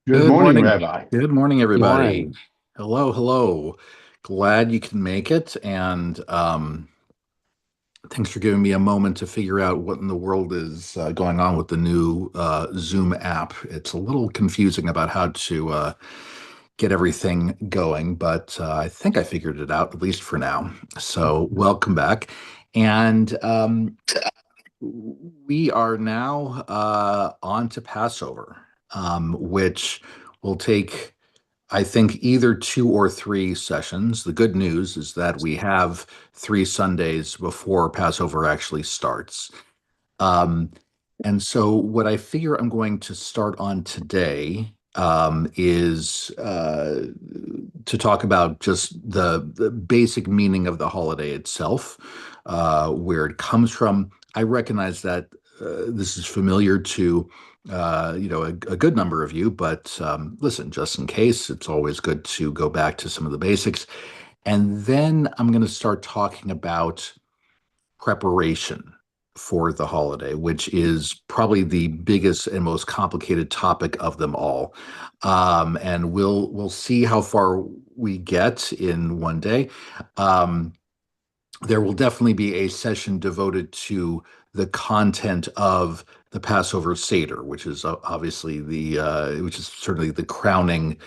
Good Good morning, morning. Rabbi. Good morning, everybody. Morning. Hello, hello. Glad you can make it. And thanks for giving me a moment to figure out what in the world is going on with the new Zoom app. It's a little confusing about how to get everything going, but I think I figured it out, at least for now. So, welcome back. And we are now on to Passover, which will take, I think, either two or three sessions. The good news is that we have 3 Sundays before Passover actually starts. Um, and so, what I figure I'm going to start on today is to talk about just the basic meaning of the holiday itself, where it comes from. I recognize that this is familiar to a good number of you, but listen, just in case, it's always good to go back to some of the basics. And then I'm going to start talking about preparation for the holiday, which is probably the biggest and most complicated topic of them all. And we'll see how far we get in one day. Um, there will definitely be a session devoted to the content of the Passover Seder, which is obviously which is certainly the crowning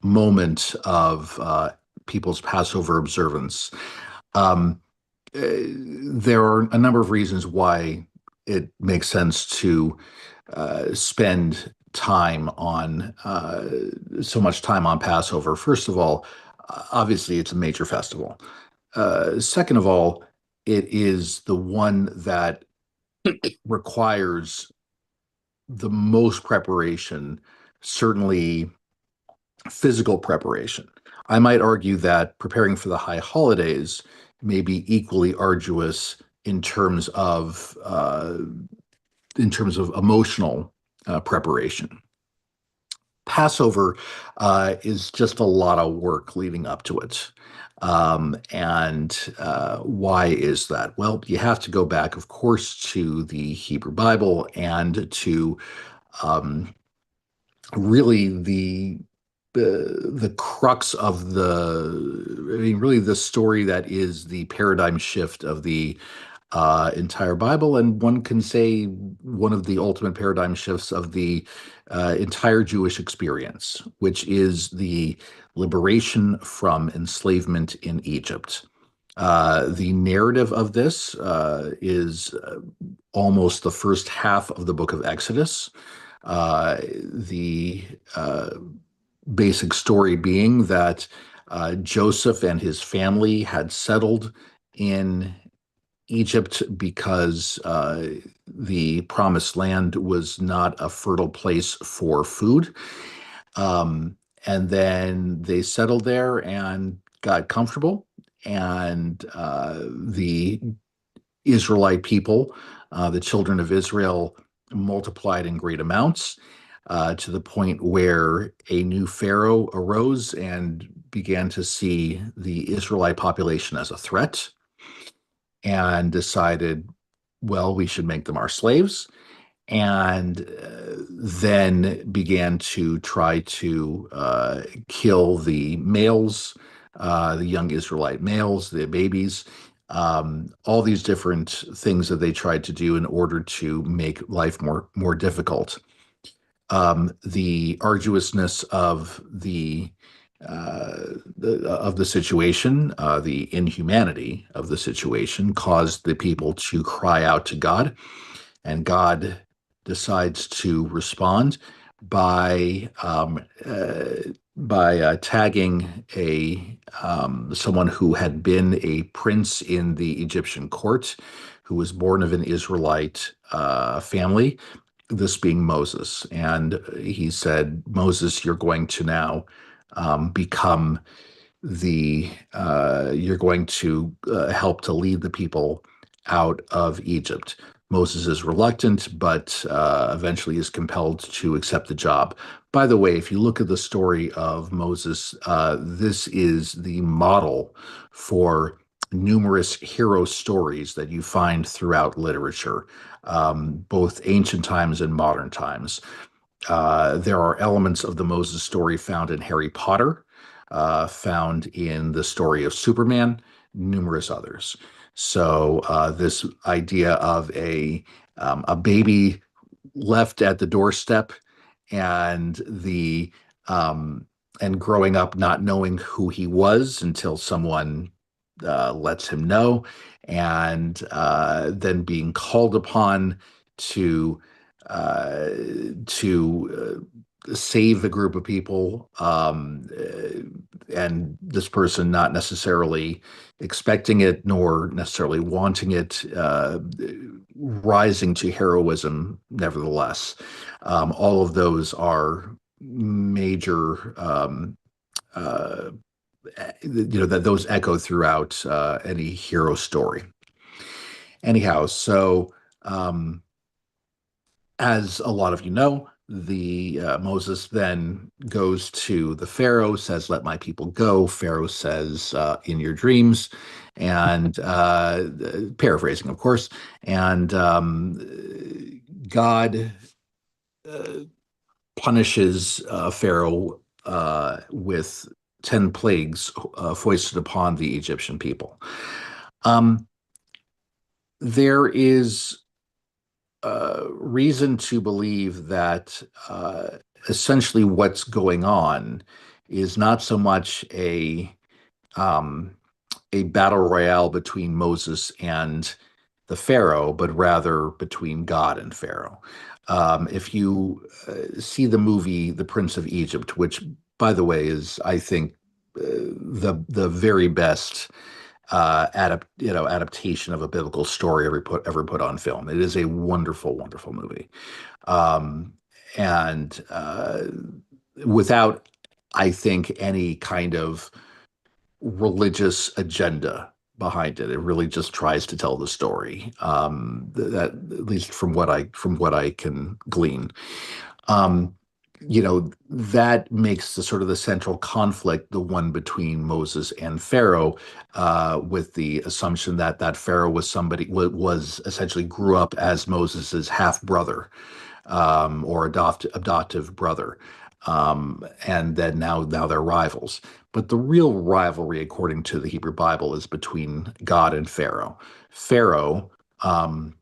moment of people's Passover observance. Um, there are a number of reasons why it makes sense to spend time on so much time on Passover. First of all, obviously, it's a major festival. Second of all, it is the one that requires the most preparation, certainly physical preparation. I might argue that preparing for the high holidays may be equally arduous in terms of emotional preparation. Passover is just a lot of work leading up to it. And why is that? Well, you have to go back, of course, to the Hebrew Bible and to um, really the crux of really the story that is the paradigm shift of the entire Bible, and one can say one of the ultimate paradigm shifts of the entire Jewish experience, which is the liberation from enslavement in Egypt. The narrative of this is almost the first half of the book of Exodus. The basic story being that Joseph and his family had settled in Egypt because the promised land was not a fertile place for food. Um, and then they settled there and got comfortable. And the Israelite people, the children of Israel, multiplied in great amounts to the point where a new Pharaoh arose and began to see the Israelite population as a threat and decided, well, we should make them our slaves. And then began to try to kill the males, the young Israelite males, the babies, all these different things that they tried to do in order to make life more difficult. The arduousness of the situation, the inhumanity of the situation, caused the people to cry out to God, and God decides to respond by tagging a someone who had been a prince in the Egyptian court, who was born of an Israelite family, this being Moses. And he said, Moses, you're going to now become you're going to help to lead the people out of Egypt. Moses is reluctant, but eventually is compelled to accept the job. By the way, if you look at the story of Moses, this is the model for numerous hero stories that you find throughout literature, both ancient times and modern times. There are elements of the Moses story found in Harry Potter, found in the story of Superman, numerous others. So this idea of a baby left at the doorstep and the and growing up not knowing who he was until someone lets him know, and then being called upon to uh, save a group of people, and this person not necessarily expecting it nor necessarily wanting it, rising to heroism nevertheless. All of those are major, uh, that those echo throughout any hero story. Anyhow, so um, as a lot of you know, the Moses then goes to the Pharaoh, says, "Let my people go." Pharaoh says, "In your dreams," and paraphrasing, of course. And God uh, punishes Pharaoh with 10 plagues foisted upon the Egyptian people. Um, there is reason to believe that essentially what's going on is not so much um, a battle royale between Moses and the Pharaoh, but rather between God and Pharaoh. If you see the movie The Prince of Egypt, which, by the way, is, I think, the very best adaptation of a biblical story ever put on film. It is a wonderful, wonderful movie, um, and without, I think, any kind of religious agenda behind it. It really just tries to tell the story. That, at least from what I can glean. Um, that makes the sort of the central conflict the one between Moses and Pharaoh, with the assumption that Pharaoh was was essentially grew up as Moses's half brother, or adoptive brother, and then now they're rivals. But the real rivalry, according to the Hebrew Bible, is between God and Pharaoh. Pharaoh, um,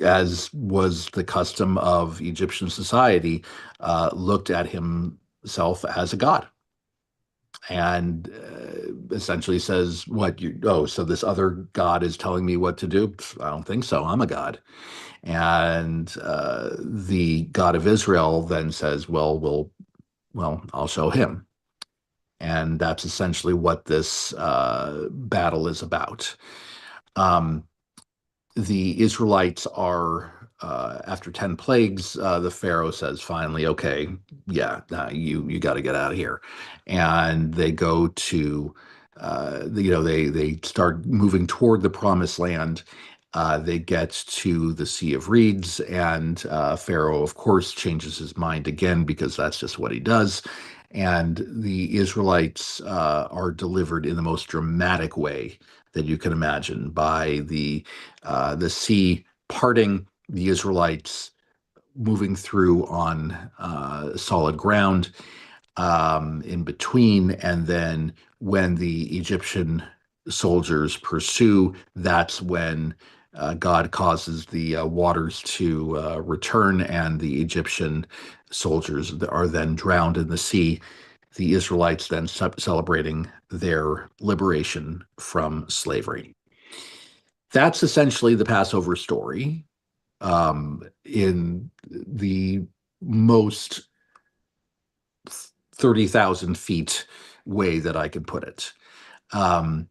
as was the custom of Egyptian society, looked at himself as a god, and essentially says, "What you? Oh, so this other god is telling me what to do? Pff, I don't think so. I'm a god." And the God of Israel then says, "Well, I'll show him." And that's essentially what this battle is about. Um, the Israelites are, after 10 plagues, the Pharaoh says finally, okay, yeah, you got to get out of here. And they go to, they start moving toward the promised land. They get to the Sea of Reeds, and Pharaoh, of course, changes his mind again because that's just what he does. And the Israelites are delivered in the most dramatic way that you can imagine by the sea parting, the Israelites moving through on solid ground, in between, and then when the Egyptian soldiers pursue, that's when God causes the waters to return, and the Egyptian soldiers are then drowned in the sea. The Israelites then celebrating their liberation from slavery. That's essentially the Passover story, in the most 30,000 feet way that I can put it. Um,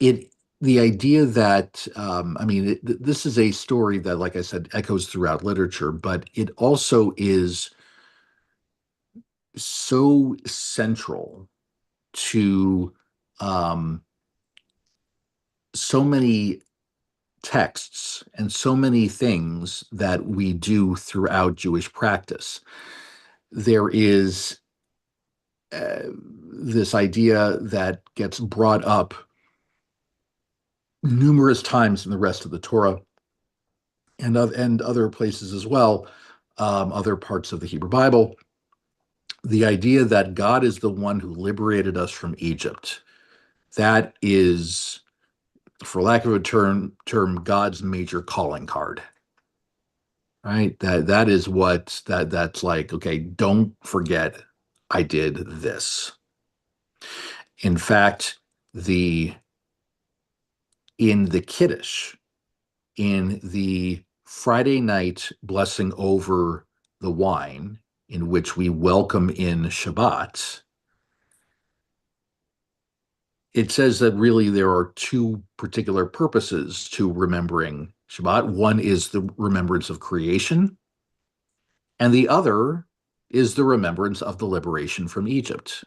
it the idea that, I mean, this is a story that, like I said, echoes throughout literature, but it also is so central to um, so many texts and so many things that we do throughout Jewish practice. There is this idea that gets brought up numerous times in the rest of the Torah, and other places as well, other parts of the Hebrew Bible, the idea that God is the one who liberated us from Egypt. That is, for lack of a term, God's major calling card. Right? That is that's like, okay, don't forget I did this. In fact, the in the Kiddush, in the Friday night blessing over the wine, in which we welcome in Shabbat, it says that really there are two particular purposes to remembering Shabbat. One is the remembrance of creation, and the other is the remembrance of the liberation from Egypt.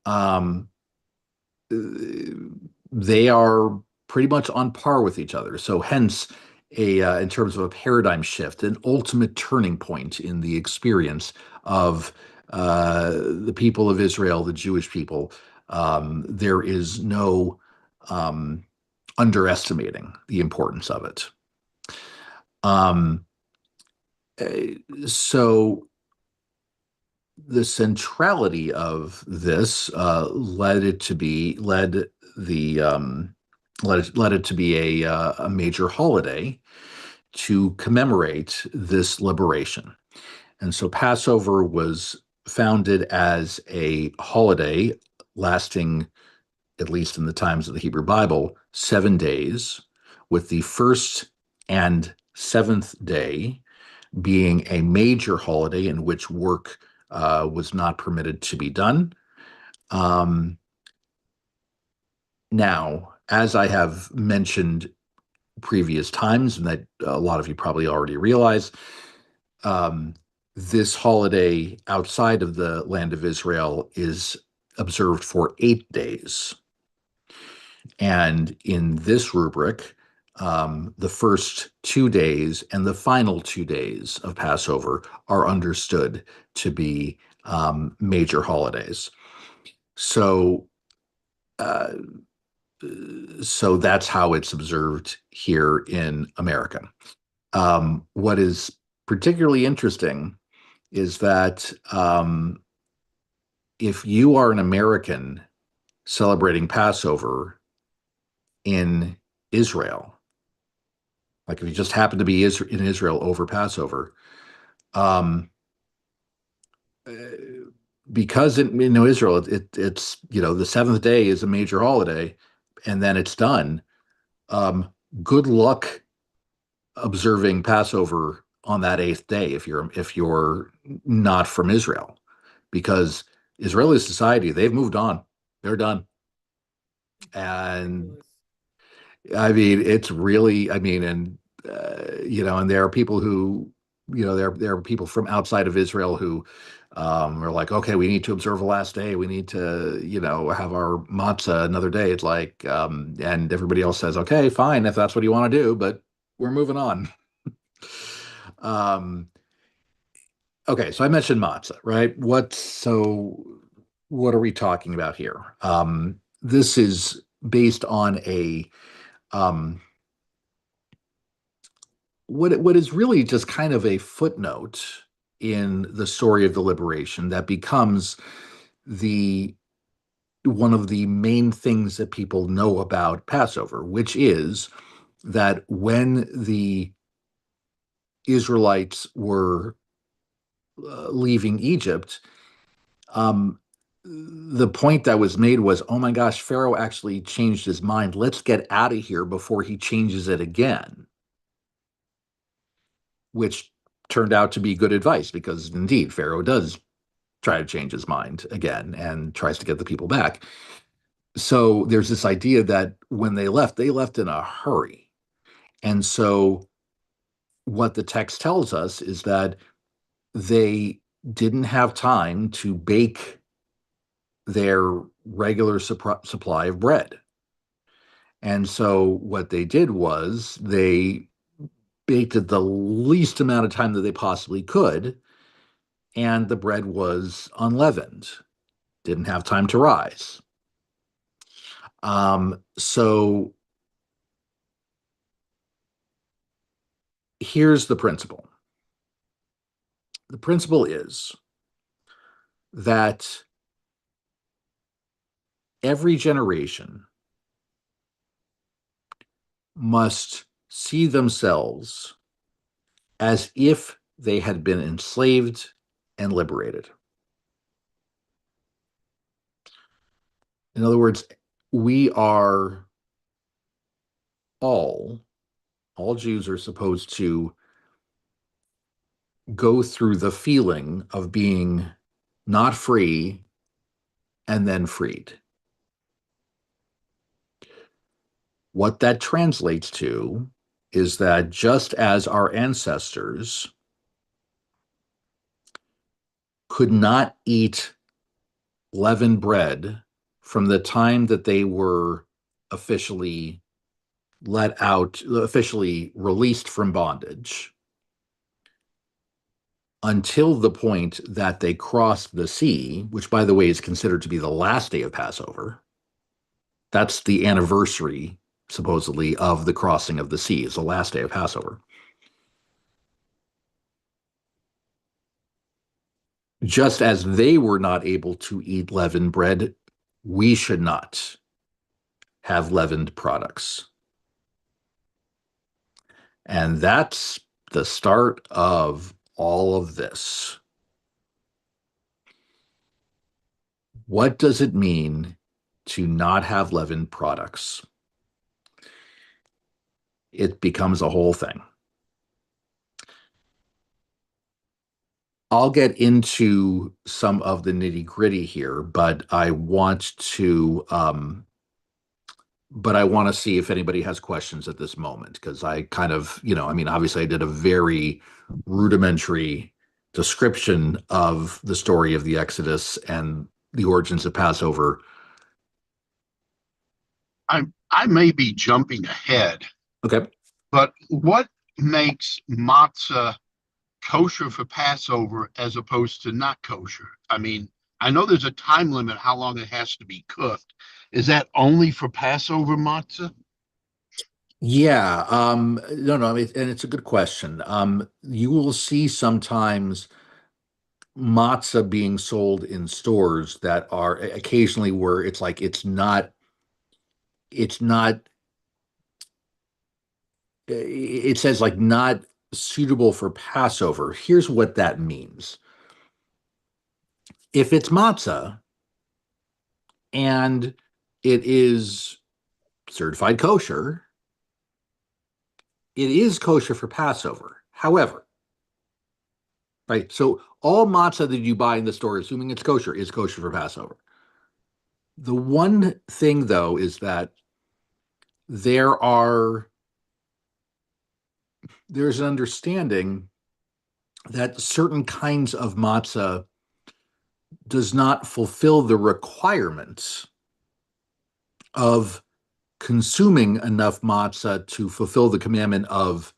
Um, they are pretty much on par with each other. So, hence, in terms of a paradigm shift, an ultimate turning point in the experience of the people of Israel, the Jewish people. There is no um, underestimating the importance of it. Um, so the centrality of this led the led it to be a major holiday to commemorate this liberation. And so Passover was founded as a holiday lasting, at least in the times of the Hebrew Bible, 7 days, with the first and seventh day being a major holiday in which work was not permitted to be done. Um, Now, as I have mentioned previous times, and that a lot of you probably already realize, um, this holiday outside of the land of Israel is observed for 8 days. And in this rubric, the first 2 days and the final 2 days of Passover are understood to be major holidays. So, uh, so that's how it's observed here in America. What is particularly interesting is that if you are an American celebrating Passover in Israel, like if you just happen to be in Israel over Passover, um, uh, because Israel, it's the seventh day is a major holiday, and then it's done. Um, Good luck observing Passover on that eighth day if you're not from Israel, because Israeli society, they've moved on, they're done. And Ridiculous. I mean, it's really, I mean, and and there are people who, there are people from outside of Israel who are like, okay, we need to observe the last day. We need to, have our matzah another day. It's like, and everybody else says, okay, fine, if that's what you want to do, but we're moving on. Um, okay, so I mentioned matzah, right? What are we talking about here? This is based on a um, what is really just kind of a footnote in the story of the liberation that becomes the one of the main things that people know about Passover, which is that when the Israelites were leaving Egypt, um, the point that was made was, oh my gosh, Pharaoh actually changed his mind. Let's get out of here before he changes it again, which turned out to be good advice because indeed Pharaoh does try to change his mind again and tries to get the people back. So there's this idea that when they left in a hurry. And so what the text tells us is that they didn't have time to bake their regular supply of bread. And so what they did was they baked it the least amount of time that they possibly could, and the bread was unleavened, didn't have time to rise. So Here's the principle. The principle is that every generation must see themselves as if they had been enslaved and liberated. In other words, we are all, all Jews are supposed to go through the feeling of being not free and then freed. What that translates to is that just as our ancestors could not eat leavened bread from the time that they were officially let out, officially released from bondage, until the point that they crossed the sea, which, by the way, is considered to be the last day of Passover. That's the anniversary, supposedly, of the crossing of the sea, is the last day of Passover. Just as they were not able to eat leavened bread, we should not have leavened products. And that's the start of all of this. What does it mean to not have leavened products? It becomes a whole thing. I'll get into some of the nitty gritty here, but I want to see if anybody has questions at this moment because I kind of, I mean, obviously I did a very rudimentary description of the story of the Exodus and the origins of Passover. I may be jumping ahead, Okay. but what makes matzah kosher for Passover as opposed to not kosher? I mean, I know there's a time limit how long it has to be cooked. Is that only for Passover matzah? Yeah. No, no, and it's a good question. You will see sometimes matzah being sold in stores that are occasionally where it's like it's not it says like not suitable for Passover. Here's what that means. If it's matzah and it is certified kosher, it is kosher for Passover. However, right, so all matzah that you buy in the store, assuming it's kosher, is kosher for Passover. The one thing, though, is that there are there's an understanding that certain kinds of matzah does not fulfill the requirements of consuming enough matzah to fulfill the commandment of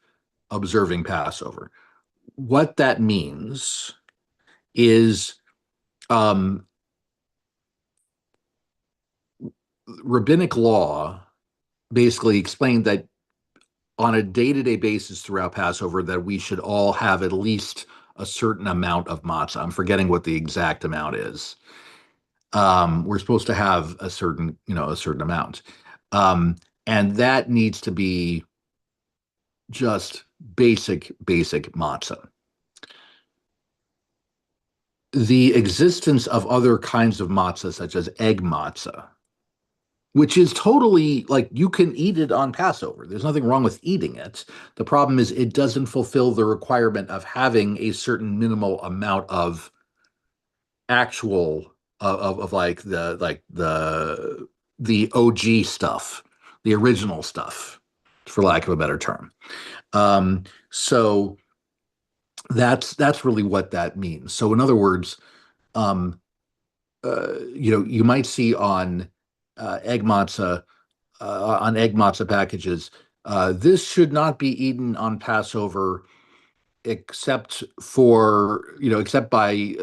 observing Passover. What that means is um, rabbinic law basically explained that on a day-to-day basis throughout Passover that we should all have at least a certain amount of matzah. I'm forgetting what the exact amount is. We're supposed to have a certain amount. Um, and that needs to be just basic matzah. The existence of other kinds of matzah, such as egg matzah, which is totally like you can eat it on Passover. There's nothing wrong with eating it. The problem is it doesn't fulfill the requirement of having a certain minimal amount of actual of like the OG stuff, the original stuff, for lack of a better term. So that's really what that means. So in other words, um, you might see egg matzah on egg matzah packages. This should not be eaten on Passover except by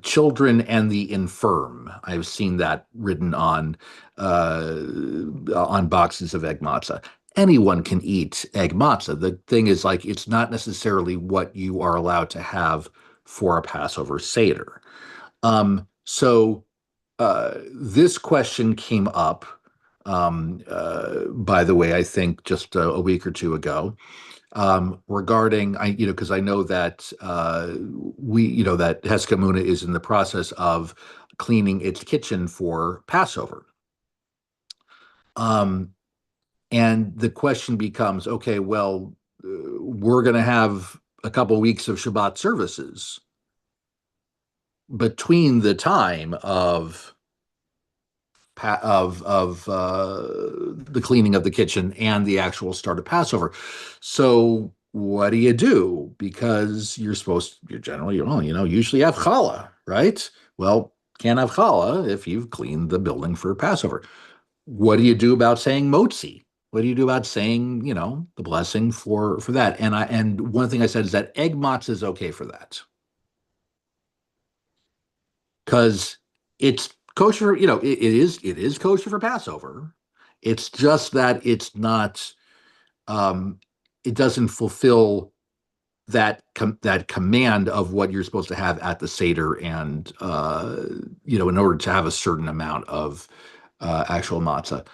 children and the infirm. I've seen that written on boxes of egg matzah. anyone can eat egg matzah. The thing is, like, it's not necessarily what you are allowed to have for a Passover Seder. So this question came up, by the way, I think just a week or two ago, regarding, because I know that that Heskemuna is in the process of cleaning its kitchen for Passover. Um, and the question becomes, okay, well, we're going to have a couple weeks of Shabbat services between the time of the cleaning of the kitchen and the actual start of Passover. So what do you do? Because you're generally, usually have challah, right? Well, can't have challah if you've cleaned the building for Passover. What do you do about saying motzi? What do you do about saying, the blessing for that? And one thing I said is that egg matzah is okay for that because it's kosher. It is kosher for Passover. It's just that it's not. Um, it doesn't fulfill that command of what you're supposed to have at the Seder, and in order to have a certain amount of actual matzah.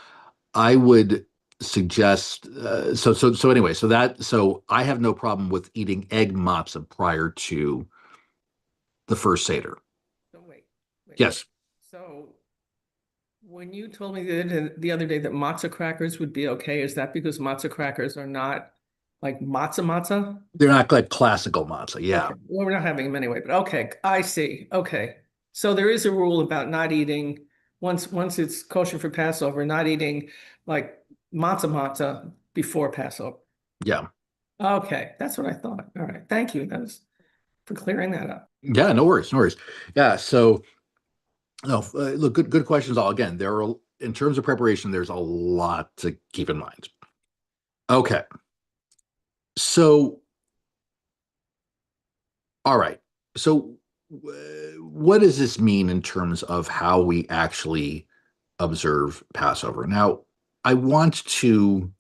I would suggest so anyway, so I have no problem with eating egg matzah prior to the first Seder. So wait. Yes, So when you told me the other day that matzah crackers would be okay, is that because matzah crackers are not like matzah? they're not like classical matzah. Yeah, Okay. Well, we're not having them anyway, but okay, I see. Okay. So there is a rule about not eating once it's kosher for Passover, not eating like matzah before Passover. yeah, Okay, that's what I thought. All right. Thank you. That was for clearing that up. yeah. No worries, no worries. Yeah. So no, look, good questions. All again, there are in terms of preparation, there's a lot to keep in mind. Okay, so all right. So, what does this mean in terms of how we actually observe Passover? Now, I want to,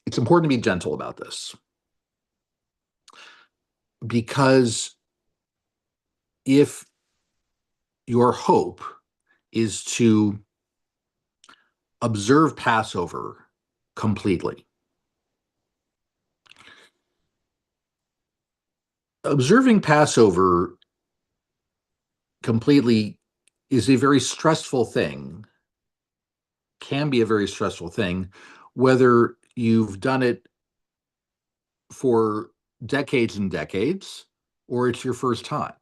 it's important to be gentle about this because if your hope is to observe Passover completely, observing Passover completely is a very stressful thing, can be a very stressful thing, whether you've done it for decades and decades or it's your first time.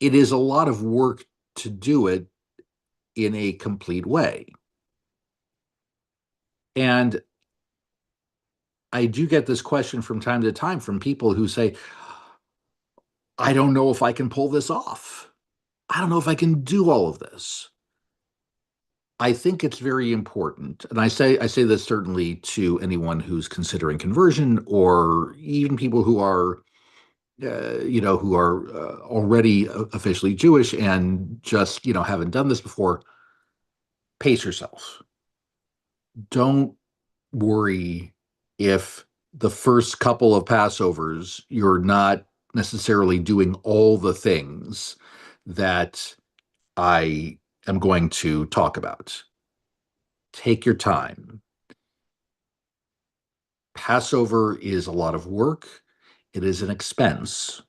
It is a lot of work to do it in a complete way. And I do get this question from time to time from people who say, I don't know if I can pull this off. I don't know if I can do all of this. I think it's very important, and I say this certainly to anyone who's considering conversion, or even people who are, already officially Jewish and just haven't done this before. Pace yourself. Don't worry if the first couple of Passovers you're not necessarily doing all the things that I am going to talk about. Take your time. Passover is a lot of work. It is an expense.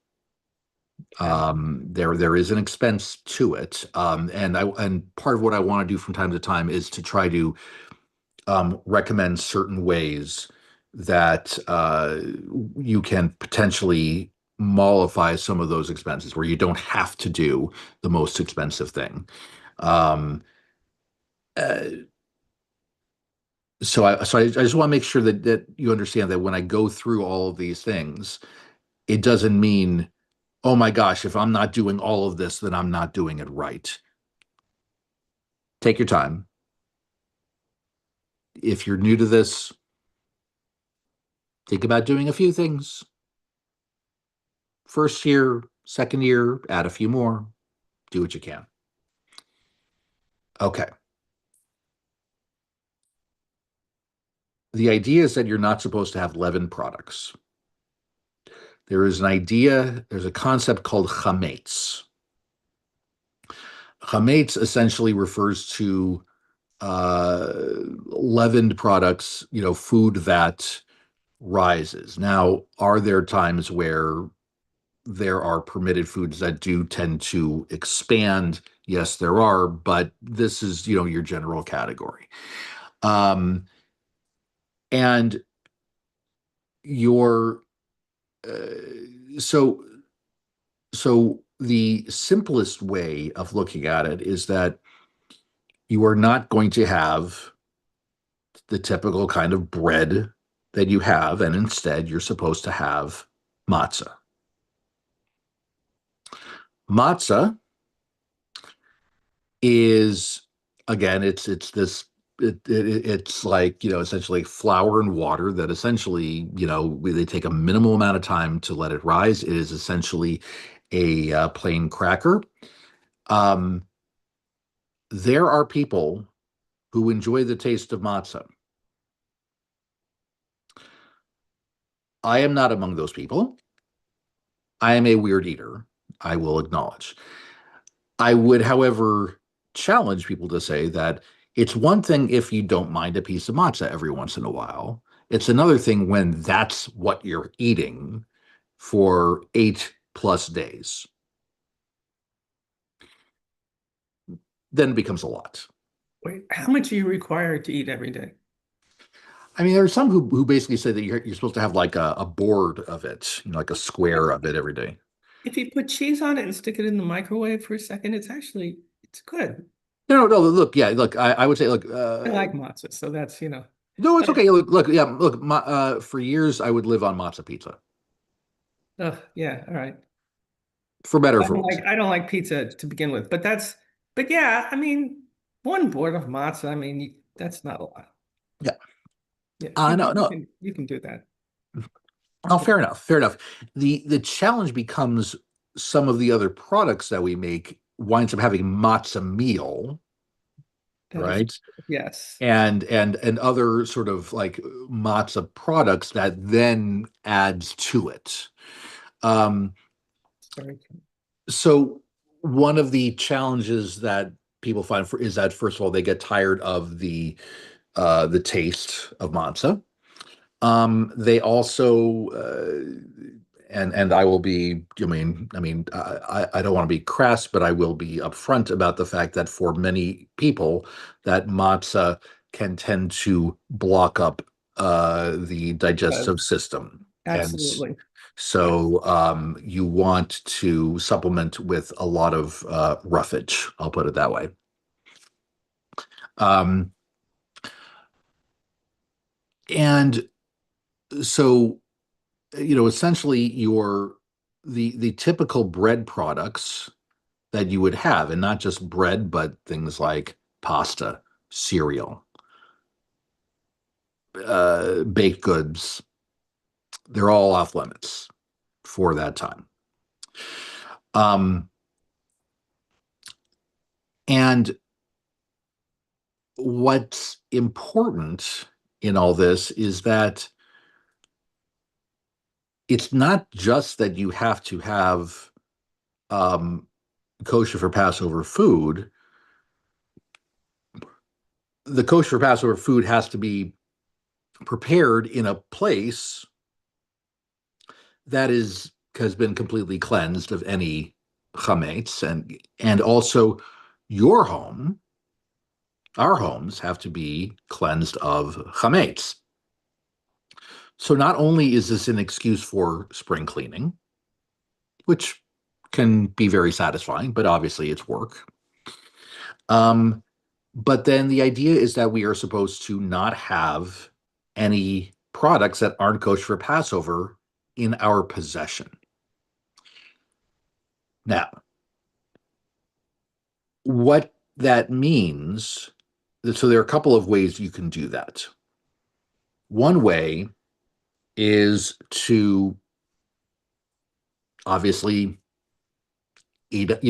There is an expense to it, and part of what I want to do from time to time is to try to recommend certain ways that you can potentially mollify some of those expenses, where you don't have to do the most expensive thing. Um, uh, so I just want to make sure that you understand that when I go through all of these things, it doesn't mean, oh my gosh, if I'm not doing all of this, then I'm not doing it right. Take your time. If you're new to this, think about doing a few things. First year, second year, add a few more. Do what you can. Okay. The idea is that you're not supposed to have leavened products. There's a concept called chametz. Chametz essentially refers to leavened products, food that rises. Now, are there times where there are permitted foods that do tend to expand? Yes, there are, but this is, your general category. Um, and your so so the simplest way of looking at it is that you are not going to have the typical kind of bread that you have, and instead you're supposed to have matzah. Matzah is, again, it's like, essentially flour and water that essentially, they take a minimal amount of time to let it rise. It is essentially a plain cracker. Um, there are people who enjoy the taste of matzah. I am not among those people. I am a weird eater, I will acknowledge. I would, however, challenge people to say that it's one thing if you don't mind a piece of matzah every once in a while. It's another thing when that's what you're eating for 8+ days. Then it becomes a lot. Wait, how much are you required to eat every day? I mean, there are some who basically say that you're supposed to have like a board of it, like a square of it every day. If you put cheese on it and stick it in the microwave for a second, it's good. No, look, yeah, look, I would say, look, I like matzah, so that's, no, it's but okay. Look, yeah, look, for years I would live on matzah pizza, yeah, all right. for better or for worse. I don't like pizza to begin with, but yeah, I mean, one board of matzah, I mean, that's not a lot. Yeah. Yeah, No, no. you can do that. Oh, fair enough. Fair enough. The challenge becomes some of the other products that we make winds up having matzo meal, That is, right? yes. And other sort of like matzo products that then adds to it. Um, Sorry. so one of the challenges that people find is that, first of all, they get tired of the taste of matzo. They also, and I will be, I don't want to be crass, but I will be upfront about the fact that for many people, that matzah can tend to block up the digestive system. And Absolutely. so you want to supplement with a lot of roughage, I'll put it that way. Um, and so essentially the typical bread products that you would have, and not just bread, but things like pasta, cereal, baked goods, they're all off limits for that time. Um, and what's important in all this is that it's not just that you have to have um, kosher for Passover food. The kosher for Passover food has to be prepared in a place that has been completely cleansed of any chametz, and also your home, our homes have to be cleansed of chametz. So not only is this an excuse for spring cleaning, which can be very satisfying, but obviously it's work. But then the idea is that we are supposed to not have any products that aren't kosher for Passover in our possession. Now, what that means, so there are a couple of ways you can do that. One way is to obviously eat up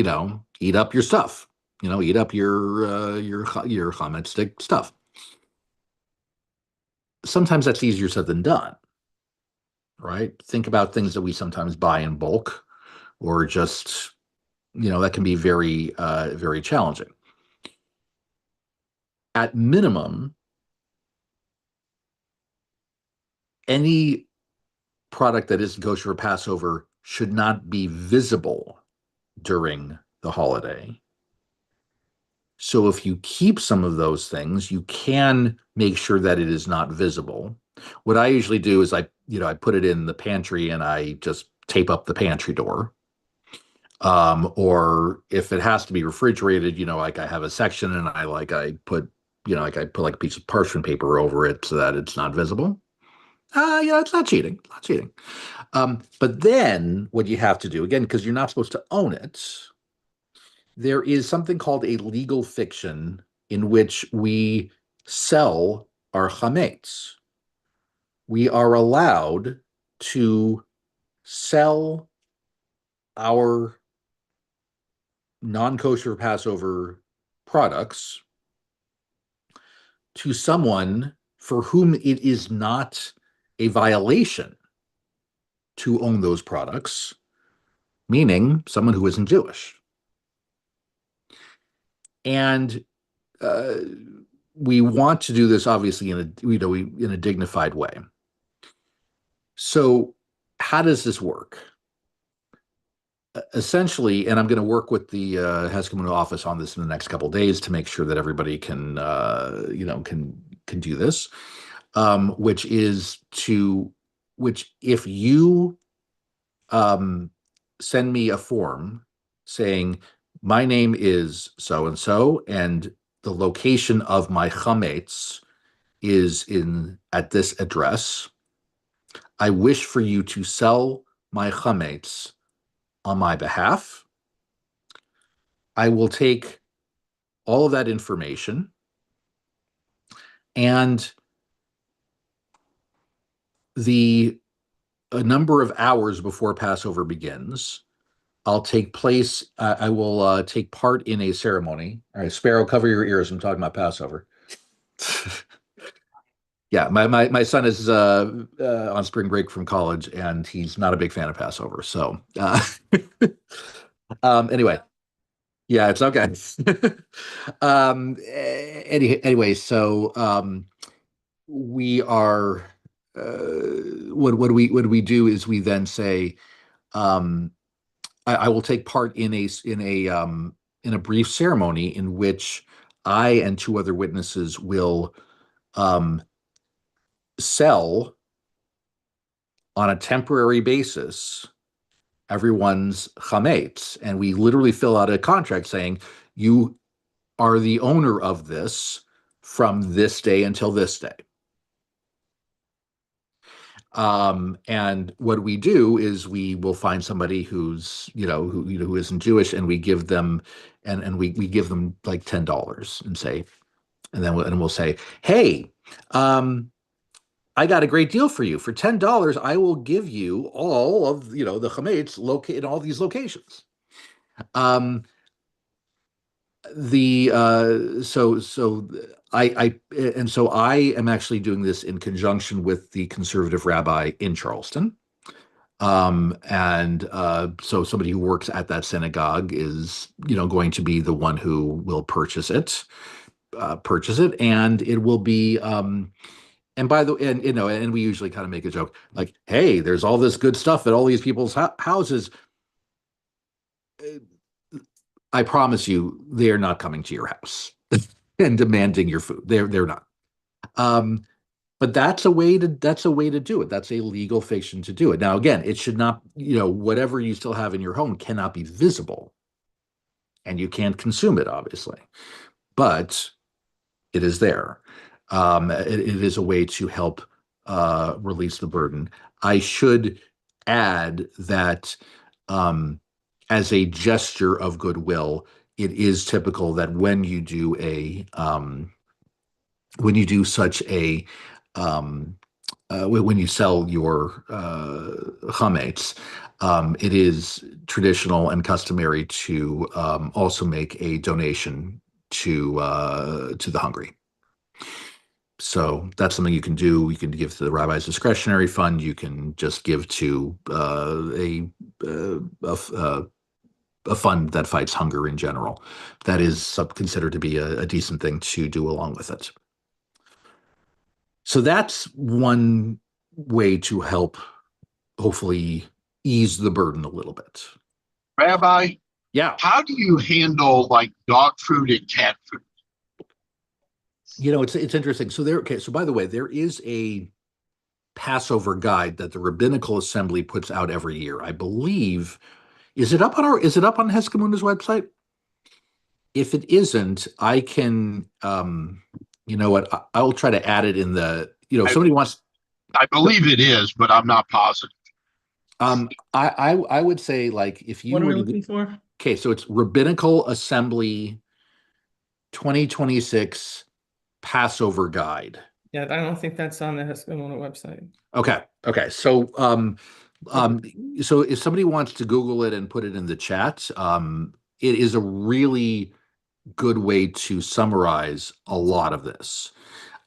your stuff, eat up your chametz stick stuff. sometimes that's easier said than done, right? Think about things that we sometimes buy in bulk, or just, that can be very, very challenging. At minimum, any product that isn't kosher for Passover should not be visible during the holiday. So if you keep some of those things, you can make sure that it is not visible. What I usually do is I put it in the pantry and I just tape up the pantry door. Or if it has to be refrigerated, like I have a section and I put like a piece of parchment paper over it so that it's not visible. It's not cheating, not cheating. But then what you have to do, again, because you're not supposed to own it, there is something called a legal fiction in which we sell our chametz. We are allowed to sell our non-kosher Passover products to someone for whom it is not a violation to own those products, meaning someone who isn't Jewish. And we want to do this obviously in a dignified way. So how does this work? Essentially, and I'm going to work with the Heskimon office on this in the next couple of days to make sure that everybody can do this. Which if you send me a form saying my name is so and so, and the location of my chametz is at this address. I wish for you to sell my chametz on my behalf. I will take all of that information and a number of hours before Passover begins, I will take part in a ceremony. All right, Sparrow, cover your ears. I'm talking about Passover. Yeah, my son is on spring break from college, and he's not a big fan of Passover. So anyway, yeah, it's okay. Anyway, so we are what we do is we then say, I will take part in a brief ceremony in which I and two other witnesses will sell on a temporary basis everyone's chametz, and we literally fill out a contract saying you are the owner of this from this day until this day. And what we do is we will find somebody who's who isn't Jewish, and we give them we give them like $10 and say, and then we'll say, hey, I got a great deal for you. For $10, I will give you all of the chametz located in all these locations. I am actually doing this in conjunction with the conservative rabbi in Charleston. So somebody who works at that synagogue is, going to be the one who will purchase it, and it will be, and by the way, and we usually kind of make a joke like, hey, there's all this good stuff at all these people's houses. I promise you, they are not coming to your house and demanding your food. They're not. But that's a way to do it. That's a legal fiction to do it. Now, again, it should not, whatever you still have in your home cannot be visible, and you can't consume it, obviously, but it is there. It is a way to help release the burden. I should add that as a gesture of goodwill, it is typical that when you do such a when you sell your chametz, it is traditional and customary to also make a donation to the hungry. So that's something you can do. You can give to the rabbi's discretionary fund. You can just give to a fund that fights hunger in general. That is considered to be a decent thing to do along with it. So that's one way to help hopefully ease the burden a little bit. Rabbi, Yeah. how do you handle like dog food and cat food? It's interesting. So by the way, there is a Passover guide that the Rabbinical Assembly puts out every year. I believe, is it up on Heskamuna's website? If it isn't, I can, you know what, I'll try to add it in if somebody wants. I believe it is, but I'm not positive. I would say, like, if you What are we were looking for? Okay, so it's Rabbinical Assembly 2026 Passover Guide. Yeah, I don't think that's on the Heskamona website. Okay. So if somebody wants to Google it and put it in the chat, it is a really good way to summarize a lot of this,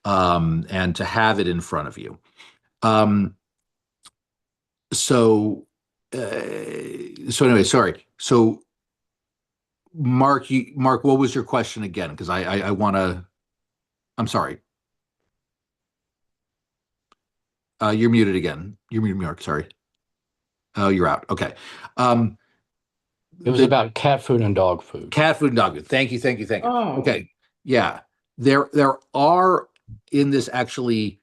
and to have it in front of you. Um, so, anyway, sorry. So, Mark, what was your question again? Because I want to. I'm sorry. You're muted again. You're muted, Mark. Sorry. Oh, you're out. Okay. It was about cat food and dog food. Cat food and dog food. Thank you. Oh. Okay. Yeah. There are in this actually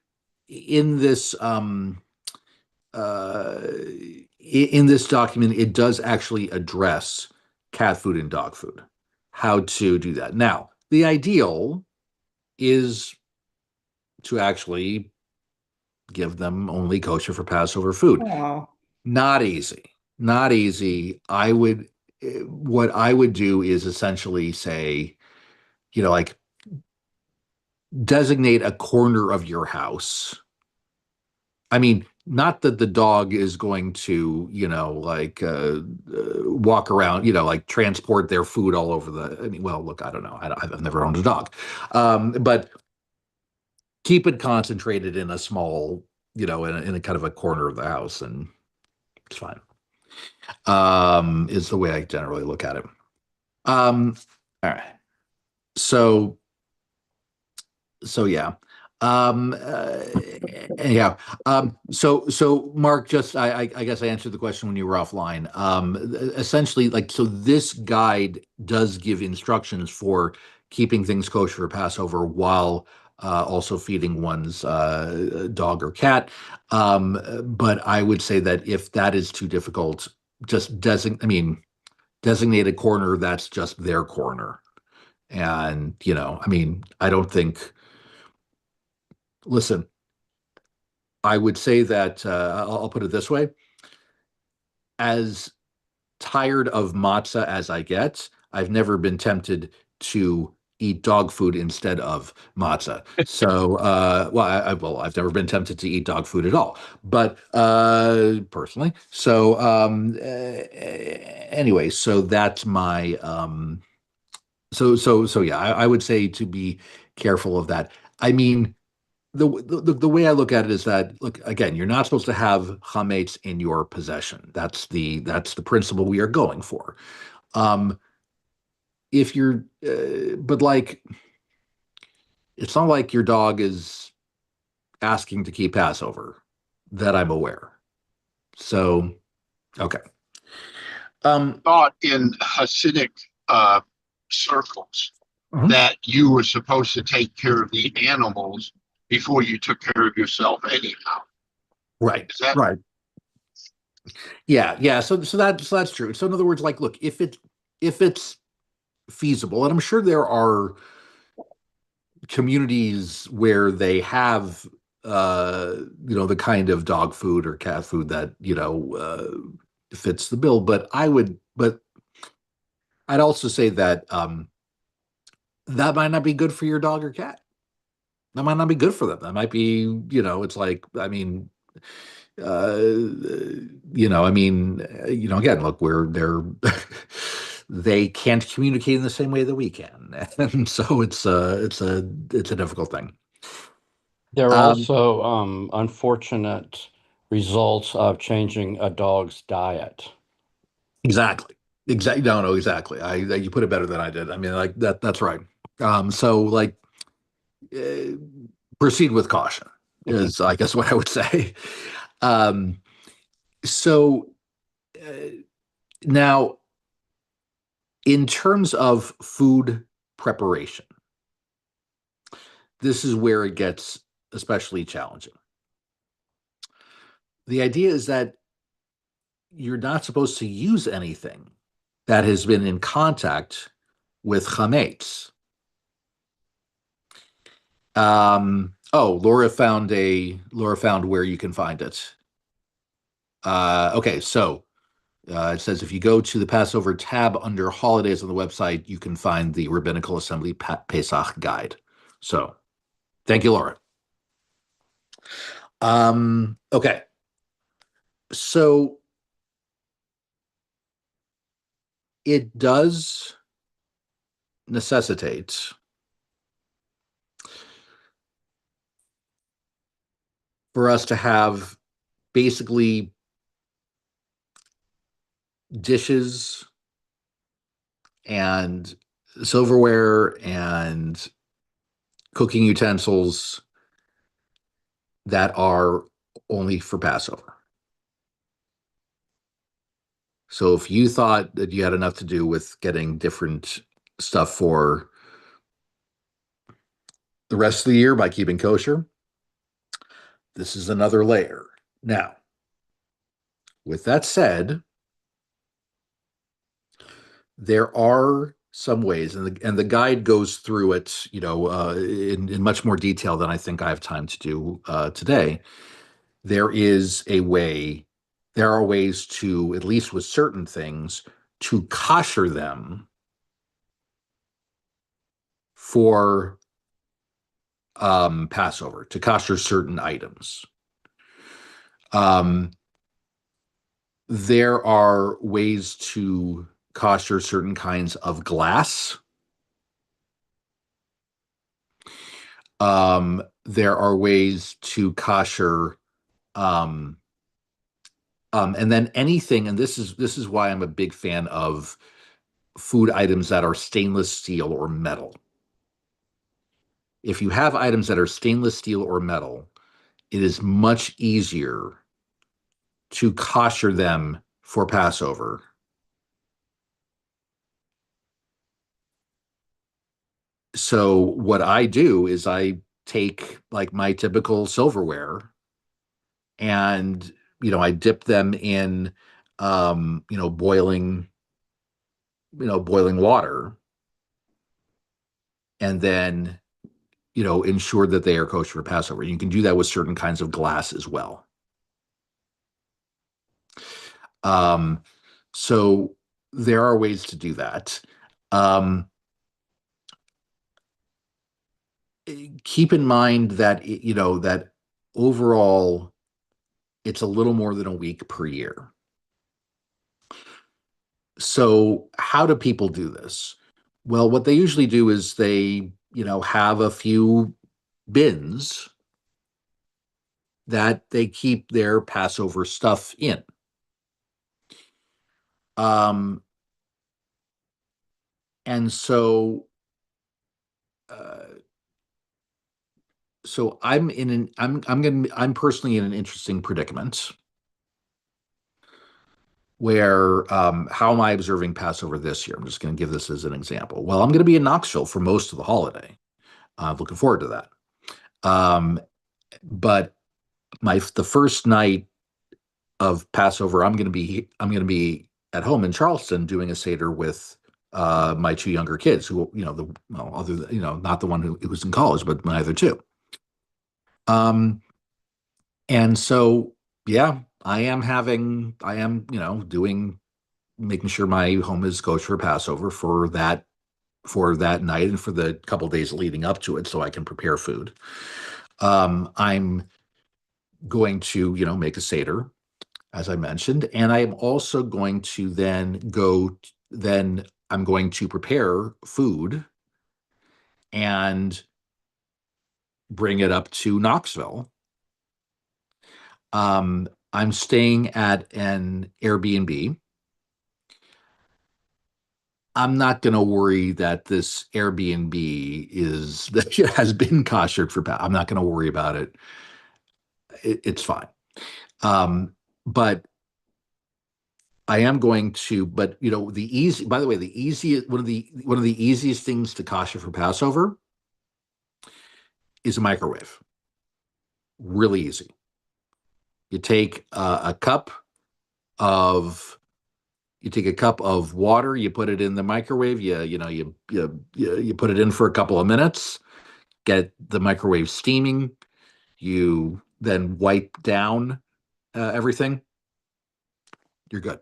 in this in this document, it does actually address cat food and dog food, how to do that. Now, the ideal is to actually give them only kosher for Passover food. Wow. Not easy. What I would do is essentially say, like, designate a corner of your house. I mean, not that the dog is going to, walk around, like transport their food all over well, look, I don't know. I've never owned a dog. But keep it concentrated in a small, in a kind of a corner of the house, and it's fine. Is the way I generally look at it. All right. So yeah. Yeah. So Mark, just I guess I answered the question when you were offline. Essentially, like, so this guide does give instructions for keeping things kosher for Passover while also feeding one's dog or cat. But I would say that if that is too difficult, just designate a corner that's just their corner. And, I don't think. Listen, I would say that I'll put it this way. As tired of matzah as I get, I've never been tempted to eat dog food instead of matzah. So, I've never been tempted to eat dog food at all, but personally. So, anyway, so that's my. So yeah, I would say to be careful of that. I mean, the way I look at it is that, look, again, you're not supposed to have chametz in your possession. That's the principle we are going for. If you're, but like, it's not like your dog is asking to keep Passover, that I'm aware. So, okay. Thought in Hasidic circles Mhm. that you were supposed to take care of the animals before you took care of yourself anyhow. Right. Is that Right. Yeah. So that's true. So in other words, like, look, if it's feasible, and I'm sure there are communities where they have the kind of dog food or cat food that fits the bill, but I'd also say that that might not be good for your dog or cat. That might not be good for them. That might be, it's like, I mean, again, look, they're they can't communicate in the same way that we can, and so it's a difficult thing. There are Um, also unfortunate results of changing a dog's diet. exactly. Exactly. No, no, exactly. You put it better than I did. I mean, like that's right. So like uh, proceed with caution is, I guess, what I would say. Um, so uh, now, in terms of food preparation, this is where it gets especially challenging. The idea is that you're not supposed to use anything that has been in contact with chametz. Laura found where you can find it. Okay, so it says if you go to the Passover tab under holidays on the website, you can find the Rabbinical Assembly Pesach guide. So thank you, Laura. Okay, so it does necessitate for us to have basically dishes and silverware and cooking utensils that are only for Passover. So if you thought that you had enough to do with getting different stuff for the rest of the year by keeping kosher, this is another layer. Now, with that said, there are some ways, and the guide goes through it, in much more detail than I think I have time to do today. There is a way, there are ways to, at least with certain things, to kosher them for Passover, to kosher certain items. Um, there are ways to kosher certain kinds of glass. There are ways to kosher, um, and then anything, and this is why I'm a big fan of food items that are stainless steel or metal. If you have items that are stainless steel or metal, it is much easier to kosher them for Passover. So what I do is I take like my typical silverware and I dip them in boiling water and then ensure that they are kosher for Passover. You can do that with certain kinds of glass as well. So there are ways to do that. Um, Keep in mind that that overall it's a little more than a week per year. So how do people do this? Well, what they usually do is they have a few bins that they keep their Passover stuff in. Um, and so uh, so I'm personally in an interesting predicament where how am I observing Passover this year? I'm just going to give this as an example. Well, I'm going to be in Knoxville for most of the holiday. I'm looking forward to that. But the first night of Passover, I'm going to be at home in Charleston doing a seder with my two younger kids who other than, not the one who was in college, but my other two. And so yeah, I am doing making sure my home is kosher for Passover for that night and for the couple days leading up to it, so I can prepare food. I'm going to make a seder, as I mentioned, and I am also going to then I'm going to prepare food and bring it up to Knoxville. I'm staying at an Airbnb. I'm not going to worry that this Airbnb has been koshered for. I'm not going to worry about it. It's fine. But I am going to. But by the way, the easiest one of the easiest things to kosher for Passover is a microwave. Really easy. You take a cup of water, you put it in the microwave, you put it in for a couple of minutes, get the microwave steaming, you then wipe down everything, you're good.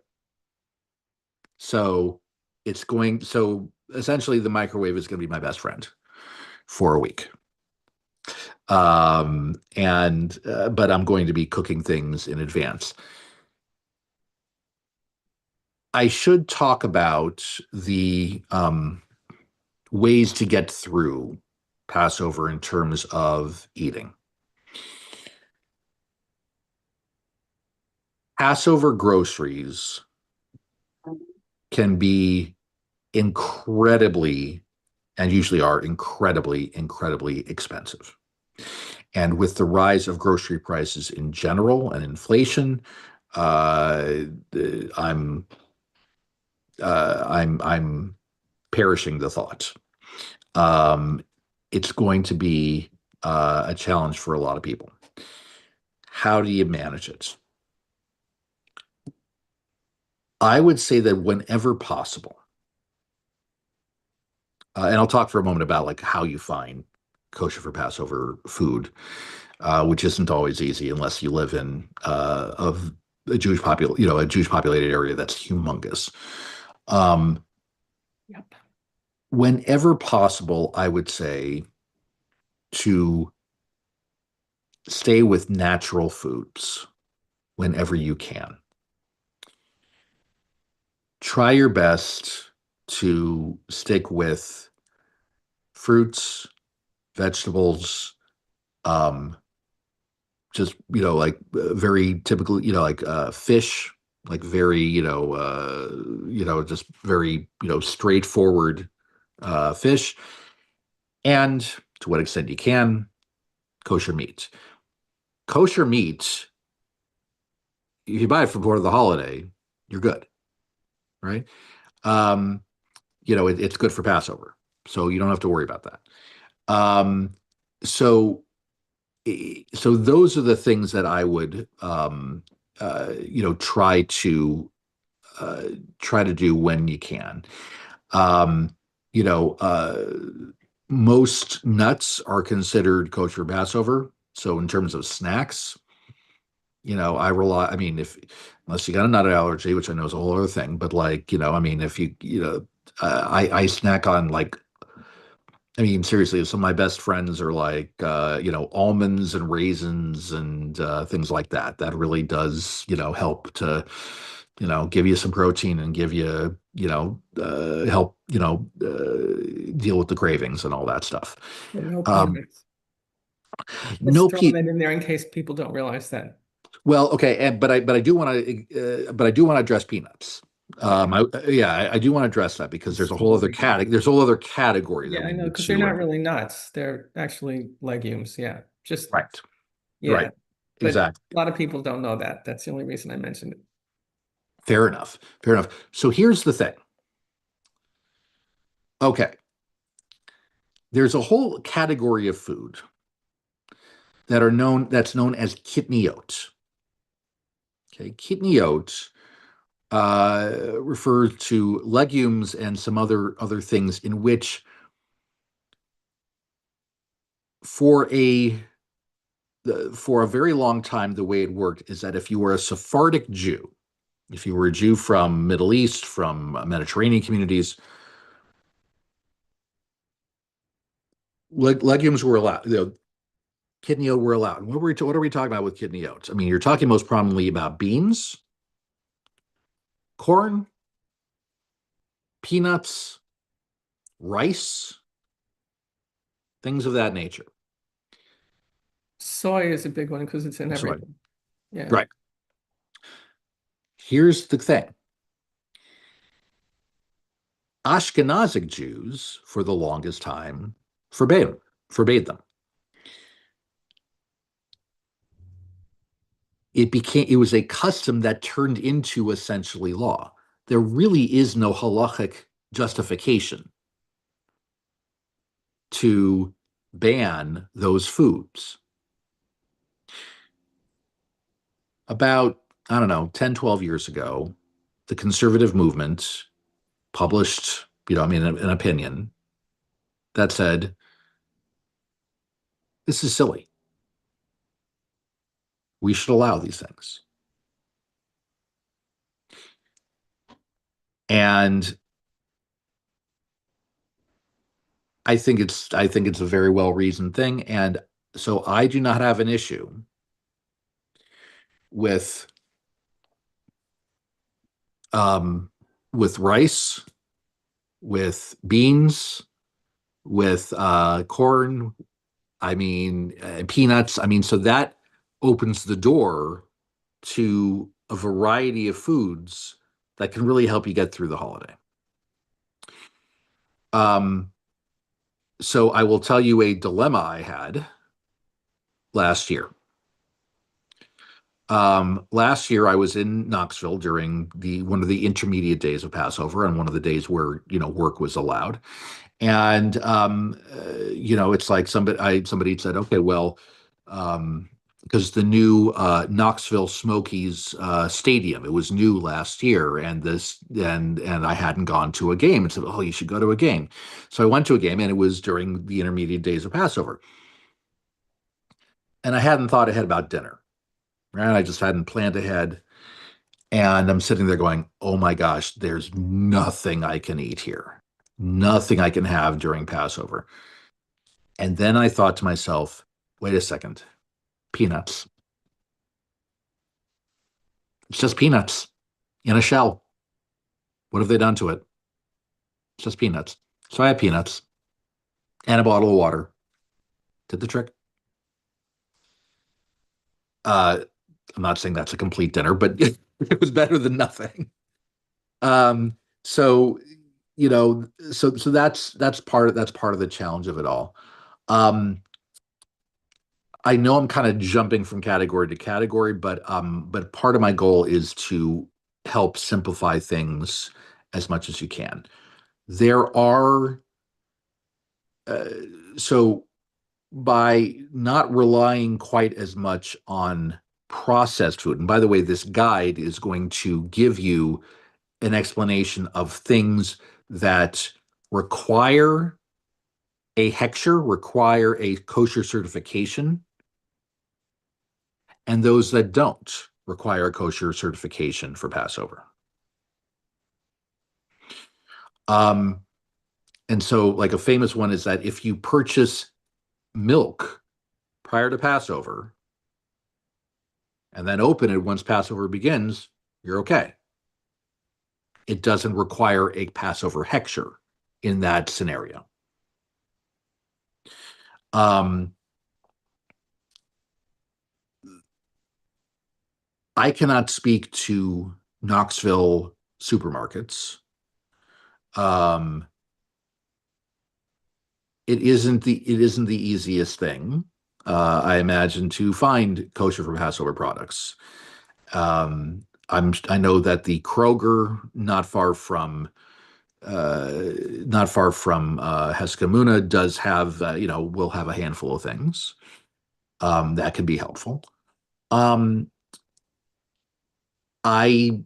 So essentially the microwave is going to be my best friend for a week. But I'm going to be cooking things in advance. I should talk about the ways to get through Passover in terms of eating. Passover groceries can be incredibly, and usually are incredibly, incredibly expensive. And with the rise of grocery prices in general and inflation, I'm perishing the thought. It's going to be a challenge for a lot of people. How do you manage it? I would say that whenever possible, and I'll talk for a moment about like how you find kosher for Passover food, which isn't always easy unless you live in a Jewish populated area that's humongous. Yep. Whenever possible, I would say to stay with natural foods whenever you can. Try your best to stick with fruits, vegetables, just, like very typical, like fish, like very, just very, straightforward fish. And to what extent you can, kosher meat. Kosher meat, if you buy it for part of the holiday, you're good, right? It's good for Passover, so you don't have to worry about that. So those are the things that I would, try to do when you can. You know, most nuts are considered kosher Passover. So in terms of snacks, I mean, unless you got a nut allergy, which I know is a whole other thing, but like, I mean, if I snack on like, I mean, seriously, some of my best friends are like, almonds and raisins and things like that. That really does, help to, give you some protein and give you, help, deal with the cravings and all that stuff. And no Um, peanuts. no Just throw pe that in there in case people don't realize that. Well, okay, but I do want to address peanuts. I do want to address that because there's a whole other category that Yeah, I we know, need because they're to. not really nuts. They're actually legumes. Yeah. Just, Right, yeah. right, But exactly. a lot of people don't know that. That's the only reason I mentioned it. Fair enough. Fair enough. So here's the thing. Okay, there's a whole category of food that's known as kitniot. Okay, kitniot refers to legumes and some other things in which for a very long time, the way it worked is that if you were a Sephardic Jew, if you were a Jew from Middle East, from Mediterranean communities, legumes were allowed. Kidney oat were allowed. What are we talking about with kidney oats? I mean, you're talking most prominently about beans, corn, peanuts, rice, things of that nature. Soy is a big one because it's in Soy. everything. Yeah. Right. Here's the thing. Ashkenazic Jews, for the longest time, forbade them. It was a custom that turned into essentially law. There really is no halachic justification to ban those foods. About, I don't know, 10, 12 years ago, the conservative movement published, an opinion that said, this is silly. We should allow these things. And I think it's a very well-reasoned thing. And so I do not have an issue with rice, with beans, with corn, peanuts. So that opens the door to a variety of foods that can really help you get through the holiday. So I will tell you a dilemma I had last year. Last year I was in Knoxville during one of the intermediate days of Passover, and one of the days where work was allowed. And it's like somebody said, okay, well, because the new Knoxville Smokies stadium, it was new last year, and I hadn't gone to a game, and said, oh, you should go to a game. So I went to a game, and it was during the intermediate days of Passover, and I hadn't thought ahead about dinner, right? I just hadn't planned ahead, and I'm sitting there going, oh my gosh, there's nothing I can eat here, nothing I can have during Passover. And then I thought to myself, wait a second, peanuts. It's just peanuts in a shell. What have they done to it? It's just peanuts. So I had peanuts and a bottle of water. Did the trick. I'm not saying that's a complete dinner, but it was better than nothing. So that's part of the challenge of it all. I know I'm kind of jumping from category to category, but part of my goal is to help simplify things as much as you can. There are so by not relying quite as much on processed food, and by the way, this guide is going to give you an explanation of things that require a hechsher, require a kosher certification, and those that don't require a kosher certification for Passover. And so, like, a famous one is that if you purchase milk prior to Passover and then open it once Passover begins, you're okay. It doesn't require a Passover hechsher in that scenario. I cannot speak to Knoxville supermarkets. It isn't the easiest thing, I imagine, to find kosher for Passover products. I know that the Kroger, not far from Heskamuna, does have will have a handful of things that can be helpful. I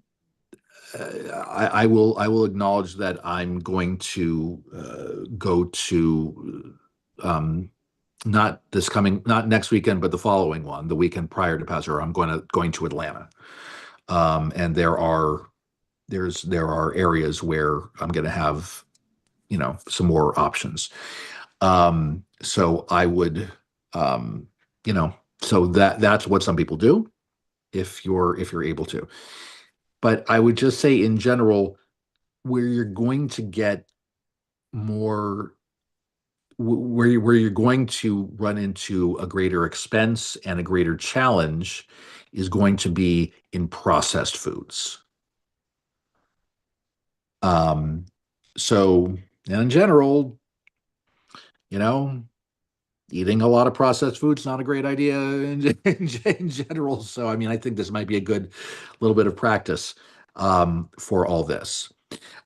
will acknowledge that I'm going to go to not next weekend, but the following one, the weekend prior to Passover. I'm going to Atlanta, and there are areas where I'm going to have some more options. So I would so that's what some people do if you're able to. But I would just say, in general, where you're going to get more, where you're going to run into a greater expense and a greater challenge is going to be in processed foods. So in general, you know, eating a lot of processed foods not a great idea in general. So I mean, I think this might be a good little bit of practice for all this.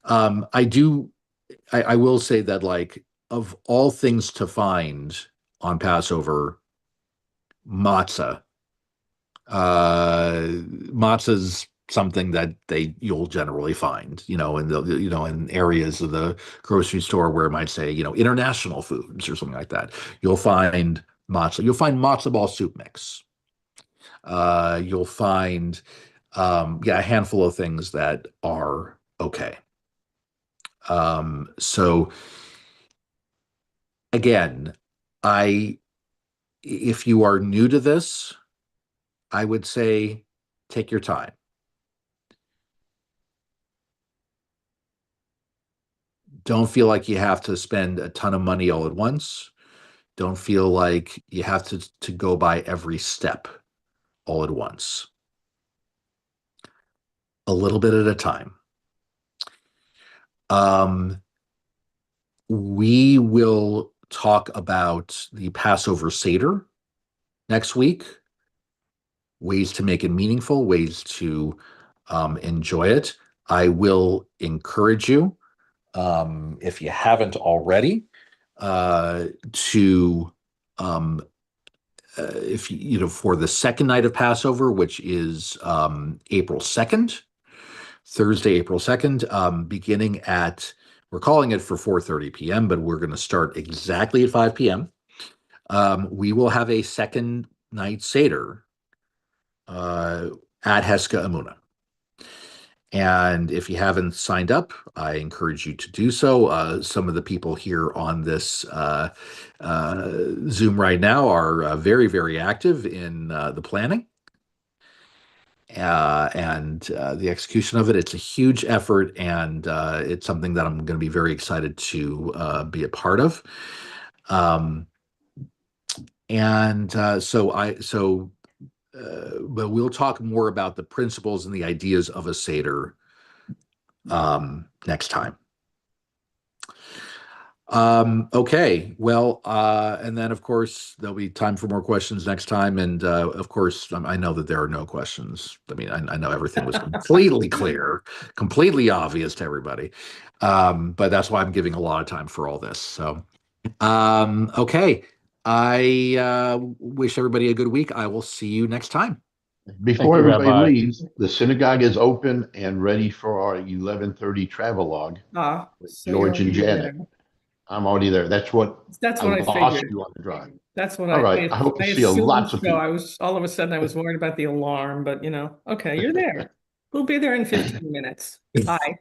I will say that, like, of all things to find on Passover, matzah. Matzah's something that you'll generally find, in areas of the grocery store where it might say, international foods or something like that. You'll find matzah. You'll find matzo ball soup mix. You'll find, a handful of things that are okay. So again, if you are new to this, I would say take your time. Don't feel like you have to spend a ton of money all at once. Don't feel like you have to go by every step all at once. A little bit at a time. We will talk about the Passover Seder next week. Ways to make it meaningful, ways to enjoy it. I will encourage you, if you haven't already, to if for the second night of Passover, which is April 2nd, Thursday, April 2nd, beginning at, we're calling it for 4:30 p.m., but we're going to start exactly at 5 p.m. We will have a second night Seder at Heska Amuna. And if you haven't signed up, I encourage you to do so. Some of the people here on this Zoom right now are very, very active in the planning and the execution of it. It's a huge effort, and it's something that I'm going to be very excited to be a part of. But we'll talk more about the principles and the ideas of a Seder next time. Okay, well, and then of course there'll be time for more questions next time, and of course I know that there are no questions. I mean, I know everything was completely clear, completely obvious to everybody, but that's why I'm giving a lot of time for all this. So, okay. I wish everybody a good week. I will see you next time. Before you, everybody Rabbi. leaves, the synagogue is open and ready for our 11:30 travelogue. So George and you're Janet. there. I'm already there. That's what I lost figured. you on the drive. That's what All right. I hope to see assumed lots of so. people. I was all of a sudden I was worried about the alarm, but okay, you're there. We'll be there in 15 minutes. Bye.